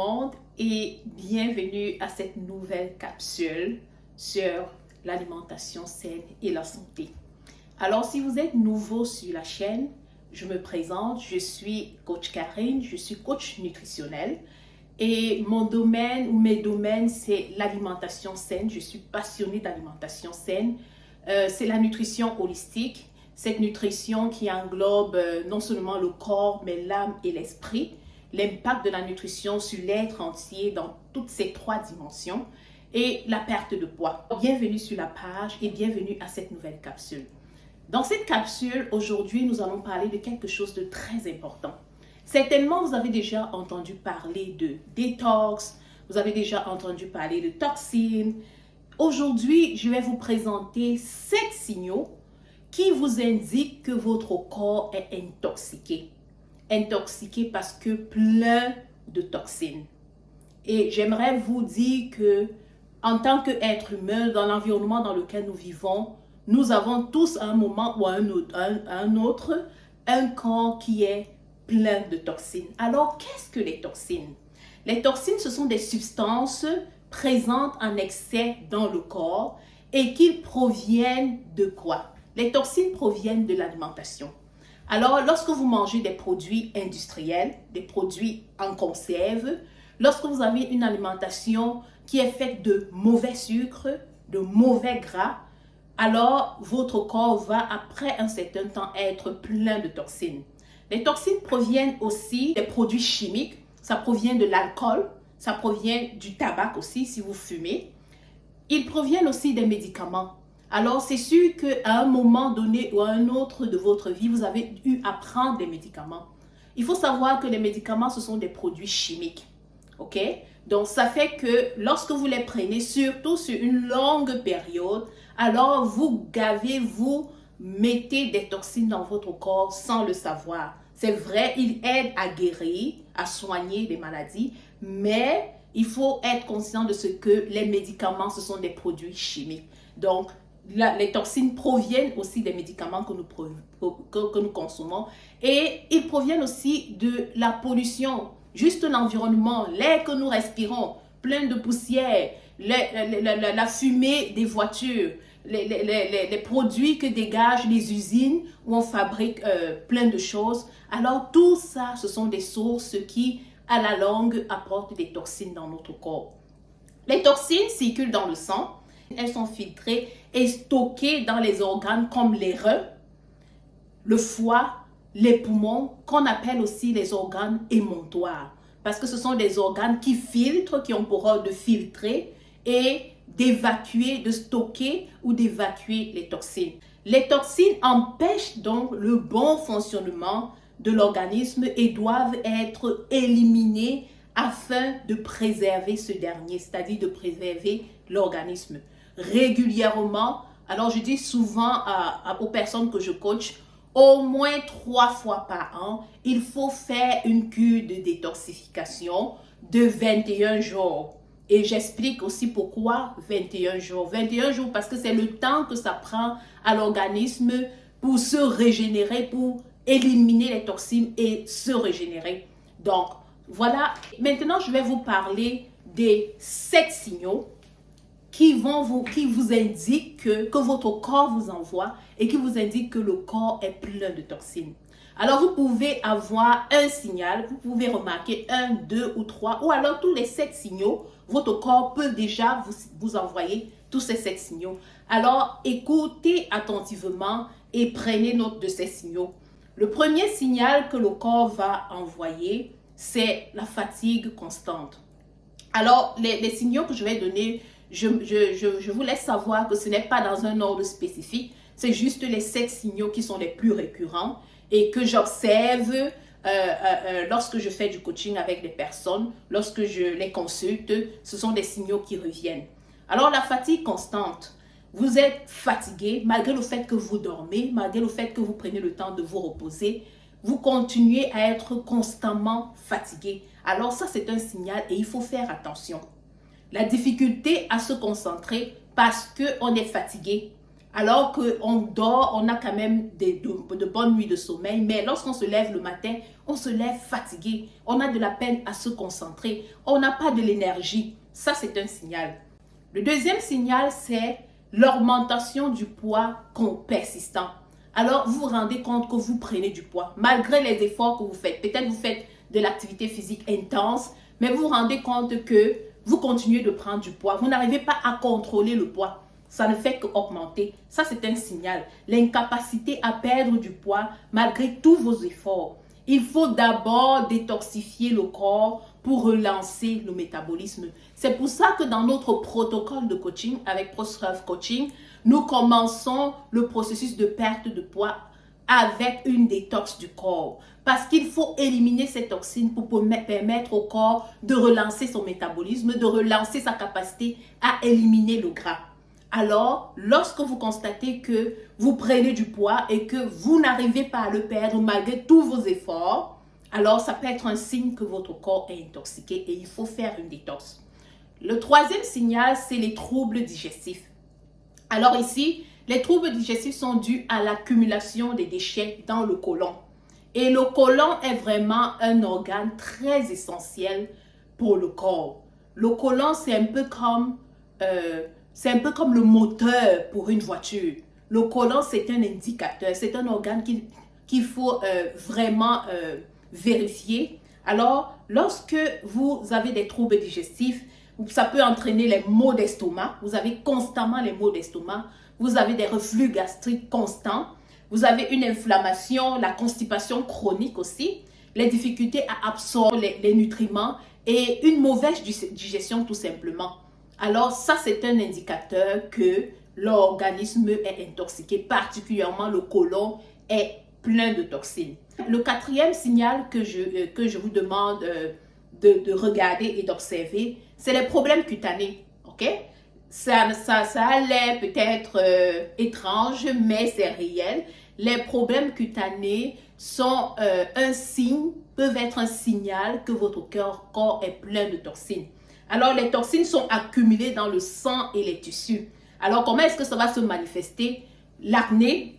monde et bienvenue à cette nouvelle capsule sur l'alimentation saine et la santé. Alors, si vous êtes nouveau sur la chaîne, je me présente, je suis coach Karine, je suis coach nutritionnel et mon domaine ou mes domaines, c'est l'alimentation saine. Je suis passionnée d'alimentation saine. C'est la nutrition holistique, cette nutrition qui englobe non seulement le corps, mais l'âme et l'esprit. L'impact de la nutrition sur l'être entier dans toutes ces trois dimensions et la perte de poids. Bienvenue sur la page et bienvenue à cette nouvelle capsule. Dans cette capsule, aujourd'hui, nous allons parler de quelque chose de très important. Certainement, vous avez déjà entendu parler de détox, vous avez déjà entendu parler de toxines. Aujourd'hui, je vais vous présenter 7 signaux qui vous indiquent que votre corps est intoxiqué. Intoxiqué parce que plein de toxines. Et j'aimerais vous dire que en tant qu'être humain, dans l'environnement dans lequel nous vivons, nous avons tous à un moment ou à un autre un corps qui est plein de toxines. Alors, qu'est-ce que les toxines? Les toxines, ce sont des substances présentes en excès dans le corps et qui proviennent de quoi? Les toxines proviennent de l'alimentation. Alors, lorsque vous mangez des produits industriels, des produits en conserve, lorsque vous avez une alimentation qui est faite de mauvais sucre, de mauvais gras, alors votre corps va, après un certain temps, être plein de toxines. Les toxines proviennent aussi des produits chimiques, ça provient de l'alcool, ça provient du tabac aussi si vous fumez. Ils proviennent aussi des médicaments. Alors, c'est sûr qu'à un moment donné ou à un autre de votre vie, vous avez eu à prendre des médicaments. Il faut savoir que les médicaments, ce sont des produits chimiques. OK? Donc, ça fait que lorsque vous les prenez, surtout sur une longue période, alors vous gavez, vous mettez des toxines dans votre corps sans le savoir. C'est vrai, ils aident à guérir, à soigner les maladies, mais il faut être conscient de ce que les médicaments, ce sont des produits chimiques. Donc, les toxines proviennent aussi des médicaments que nous consommons et ils proviennent aussi de la pollution, juste l'environnement, l'air que nous respirons, plein de poussière, la fumée des voitures, les produits que dégagent les usines où on fabrique plein de choses. Alors tout ça, ce sont des sources qui, à la longue, apportent des toxines dans notre corps. Les toxines circulent dans le sang. Elles sont filtrées et stockées dans les organes comme les reins, le foie, les poumons, qu'on appelle aussi les organes émontoires. Parce que ce sont des organes qui filtrent, qui ont pour rôle de filtrer et d'évacuer, de stocker ou d'évacuer les toxines. Les toxines empêchent donc le bon fonctionnement de l'organisme et doivent être éliminées afin de préserver ce dernier, c'est-à-dire de préserver l'organisme. Régulièrement, alors je dis souvent aux personnes que je coach, au moins 3 fois par an, il faut faire une cure de détoxification de 21 jours. Et j'explique aussi pourquoi 21 jours. 21 jours parce que c'est le temps que ça prend à l'organisme pour se régénérer, pour éliminer les toxines et se régénérer. Donc, voilà. Maintenant, je vais vous parler des 7 signaux qui vous indiquent que votre corps vous envoie et qui vous indiquent que le corps est plein de toxines. Alors, vous pouvez avoir un signal, vous pouvez remarquer 1, 2 ou 3, ou alors tous les 7 signaux, votre corps peut déjà vous envoyer tous ces 7 signaux. Alors, écoutez attentivement et prenez note de ces signaux. Le premier signal que le corps va envoyer, c'est la fatigue constante. Alors, les signaux que je vais donner, je vous laisse savoir que ce n'est pas dans un ordre spécifique, c'est juste les 7 signaux qui sont les plus récurrents et que j'observe lorsque je fais du coaching avec des personnes, lorsque je les consulte, ce sont des signaux qui reviennent. Alors, la fatigue constante. Vous êtes fatigué malgré le fait que vous dormez, malgré le fait que vous prenez le temps de vous reposer, vous continuez à être constamment fatigué. Alors ça, c'est un signal et il faut faire attention. La difficulté à se concentrer parce qu'on est fatigué. Alors qu'on dort, on a quand même de bonnes nuits de sommeil, mais lorsqu'on se lève le matin, on se lève fatigué, on a de la peine à se concentrer, on n'a pas de l'énergie. Ça, c'est un signal. Le deuxième signal, c'est l'augmentation du poids persistant. Alors, vous vous rendez compte que vous prenez du poids, malgré les efforts que vous faites. Peut-être vous faites de l'activité physique intense, mais vous vous rendez compte que vous continuez de prendre du poids. Vous n'arrivez pas à contrôler le poids. Ça ne fait qu'augmenter. Ça, c'est un signal. L'incapacité à perdre du poids malgré tous vos efforts. Il faut d'abord détoxifier le corps pour relancer le métabolisme. C'est pour ça que dans notre protocole de coaching avec ProServe Coaching, nous commençons le processus de perte de poids avec une détox du corps. Parce qu'il faut éliminer ces toxines pour permettre au corps de relancer son métabolisme, de relancer sa capacité à éliminer le gras. Alors, lorsque vous constatez que vous prenez du poids et que vous n'arrivez pas à le perdre malgré tous vos efforts, alors ça peut être un signe que votre corps est intoxiqué et il faut faire une détox. Le troisième signal, c'est les troubles digestifs. Alors ici, les troubles digestifs sont dus à l'accumulation des déchets dans le côlon. Et le côlon est vraiment un organe très essentiel pour le corps. Le côlon, c'est un peu comme le moteur pour une voiture. Le côlon, c'est un indicateur, c'est un organe qu'il faut vraiment vérifier. Alors, lorsque vous avez des troubles digestifs, ça peut entraîner les maux d'estomac. Vous avez constamment les maux d'estomac. Vous avez des reflux gastriques constants. Vous avez une inflammation, la constipation chronique aussi, les difficultés à absorber les nutriments et une mauvaise digestion tout simplement. Alors ça, c'est un indicateur que l'organisme est intoxiqué, particulièrement le côlon est plein de toxines. Le quatrième signal que je vous demande de regarder et d'observer, c'est les problèmes cutanés. Ok? Ça a l'air peut-être étrange, mais c'est réel. Les problèmes cutanés sont un signe, peuvent être un signal que votre corps est plein de toxines. Alors, les toxines sont accumulées dans le sang et les tissus. Alors, comment est-ce que ça va se manifester? L'acné,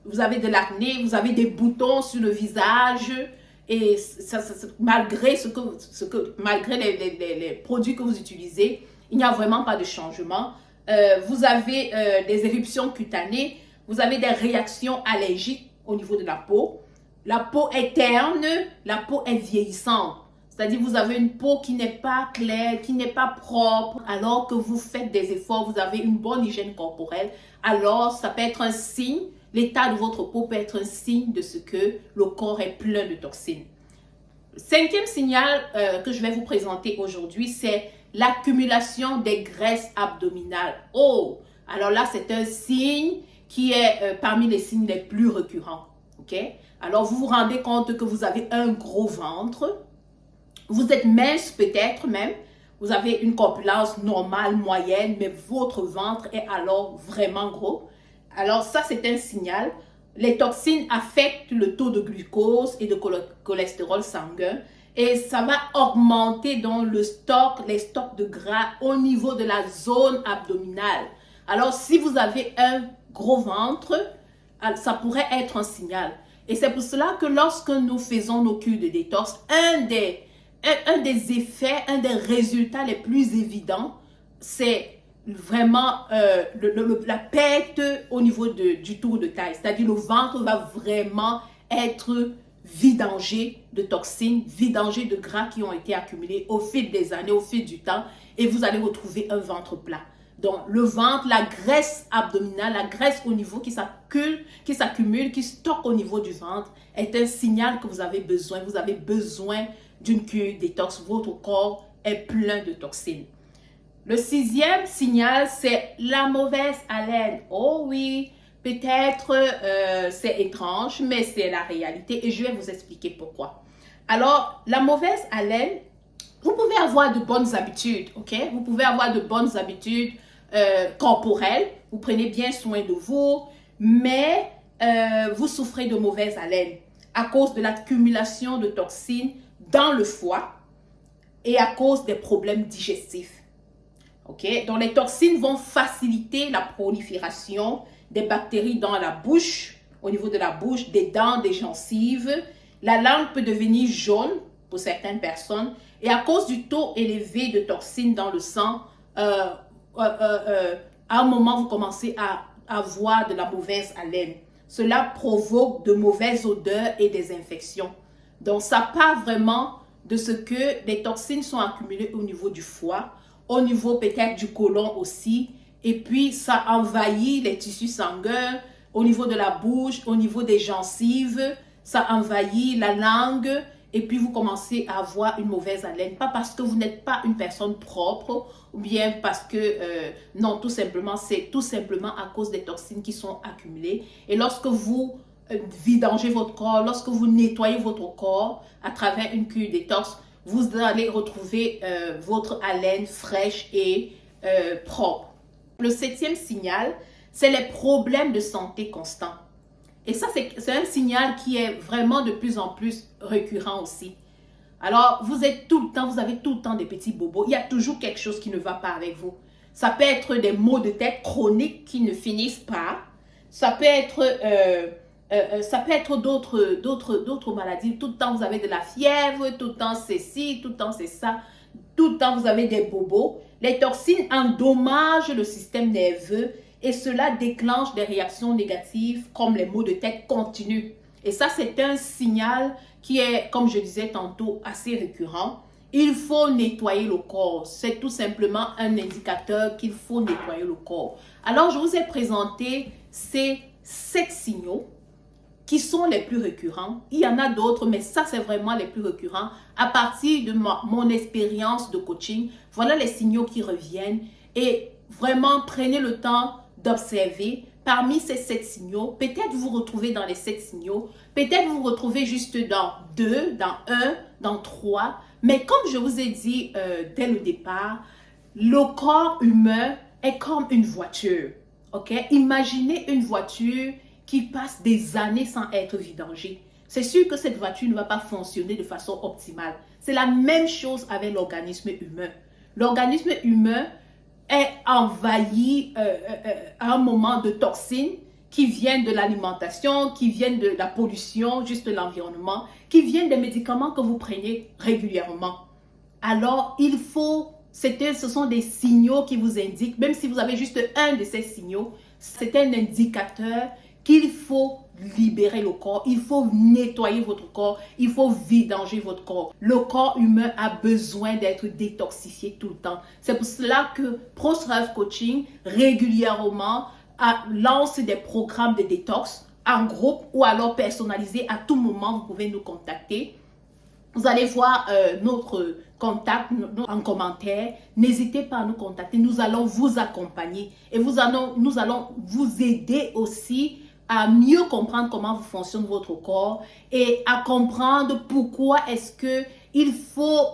vous avez de l'acné, vous avez des boutons sur le visage et malgré les produits que vous utilisez, il n'y a vraiment pas de changement. Vous avez des éruptions cutanées, vous avez des réactions allergiques au niveau de la peau. La peau est terne, la peau est vieillissante. C'est-à-dire vous avez une peau qui n'est pas claire, qui n'est pas propre, alors que vous faites des efforts, vous avez une bonne hygiène corporelle. Alors, ça peut être un signe, l'état de votre peau peut être un signe de ce que le corps est plein de toxines. Le cinquième signal que je vais vous présenter aujourd'hui, c'est l'accumulation des graisses abdominales. Oh, alors là, c'est un signe qui est parmi les signes les plus récurrents. Ok? Alors, vous vous rendez compte que vous avez un gros ventre. Vous êtes mince peut-être même, vous avez une corpulence normale, moyenne, mais votre ventre est alors vraiment gros. Alors ça, c'est un signal. Les toxines affectent le taux de glucose et de cholestérol sanguin et ça va augmenter dans les stocks de gras au niveau de la zone abdominale. Alors si vous avez un gros ventre, ça pourrait être un signal. Et c'est pour cela que lorsque nous faisons nos cures de détox, un des effets, un des résultats les plus évidents, c'est vraiment la perte au niveau du tour de taille. C'est-à-dire le ventre va vraiment être vidangé de toxines, vidangé de gras qui ont été accumulés au fil des années, au fil du temps, et vous allez retrouver un ventre plat. Donc le ventre, la graisse abdominale, la graisse au niveau qui s'accumule, qui stocke au niveau du ventre, est un signal que vous avez besoin. Vous avez besoin d'une cure détox. Votre corps est plein de toxines. Le sixième signal, c'est la mauvaise haleine. Oh oui, peut-être c'est étrange, mais c'est la réalité et je vais vous expliquer pourquoi. Alors, la mauvaise haleine, vous pouvez avoir de bonnes habitudes, ok? Vous pouvez avoir de bonnes habitudes corporelles, vous prenez bien soin de vous, mais vous souffrez de mauvaise haleine à cause de l'accumulation de toxines dans le foie et à cause des problèmes digestifs. Ok? Donc, les toxines vont faciliter la prolifération des bactéries dans la bouche, au niveau de la bouche, des dents, des gencives. La langue peut devenir jaune pour certaines personnes. Et à cause du taux élevé de toxines dans le sang, à un moment, vous commencez à avoir de la mauvaise haleine. Cela provoque de mauvaises odeurs et des infections. Donc, ça part vraiment de ce que les toxines sont accumulées au niveau du foie, au niveau peut-être du côlon aussi, et puis ça envahit les tissus sanguins, au niveau de la bouche, au niveau des gencives, ça envahit la langue, et puis vous commencez à avoir une mauvaise haleine. Pas parce que vous n'êtes pas une personne propre, ou bien parce que, non, tout simplement, c'est tout simplement à cause des toxines qui sont accumulées. Et lorsque vous vidangez votre corps, lorsque vous nettoyez votre corps à travers une cure détox, vous allez retrouver votre haleine fraîche et propre. Le 7e signal, c'est les problèmes de santé constants. Et ça, c'est un signal qui est vraiment de plus en plus récurrent aussi. Alors, vous avez tout le temps des petits bobos. Il y a toujours quelque chose qui ne va pas avec vous. Ça peut être des maux de tête chroniques qui ne finissent pas. Ça peut être d'autres maladies. Tout le temps, vous avez de la fièvre. Tout le temps, c'est ci. Tout le temps, c'est ça. Tout le temps, vous avez des bobos. Les toxines endommagent le système nerveux et cela déclenche des réactions négatives comme les maux de tête continus. Et ça, c'est un signal qui est, comme je disais tantôt, assez récurrent. Il faut nettoyer le corps. C'est tout simplement un indicateur qu'il faut nettoyer le corps. Alors, je vous ai présenté ces 7 signaux qui sont les plus récurrents. Il y en a d'autres, mais ça, c'est vraiment les plus récurrents. À partir de mon expérience de coaching, voilà les signaux qui reviennent. Et vraiment, prenez le temps d'observer. Parmi ces 7 signaux, peut-être vous retrouvez dans les 7 signaux, peut-être vous retrouvez juste dans 2, dans 1, dans 3. Mais comme je vous ai dit dès le départ, le corps humain est comme une voiture. Ok? Imaginez une voiture qui passe des années sans être vidangée. C'est sûr que cette voiture ne va pas fonctionner de façon optimale. C'est la même chose avec l'organisme humain. L'organisme humain est envahi à un moment de toxines qui viennent de l'alimentation, qui viennent de la pollution, juste de l'environnement, qui viennent des médicaments que vous prenez régulièrement. Alors, il faut, ce sont des signaux qui vous indiquent, même si vous avez juste un de ces signaux, c'est un indicateur qu'il faut libérer le corps, il faut nettoyer votre corps, il faut vidanger votre corps. Le corps humain a besoin d'être détoxifié tout le temps. C'est pour cela que ProStrive Coaching régulièrement lance des programmes de détox en groupe ou alors personnalisés. À tout moment, vous pouvez nous contacter. Vous allez voir notre contact en commentaire. N'hésitez pas à nous contacter. Nous allons vous accompagner et nous allons vous aider aussi à mieux comprendre comment fonctionne votre corps et à comprendre pourquoi est-ce qu'il faut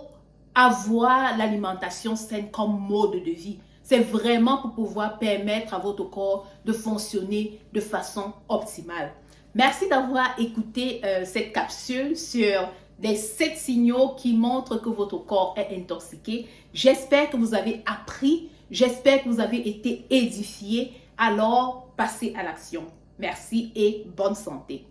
avoir l'alimentation saine comme mode de vie. C'est vraiment pour pouvoir permettre à votre corps de fonctionner de façon optimale. Merci d'avoir écouté cette capsule sur les 7 signaux qui montrent que votre corps est intoxiqué. J'espère que vous avez appris, j'espère que vous avez été édifié. Alors, passez à l'action. Merci et bonne santé.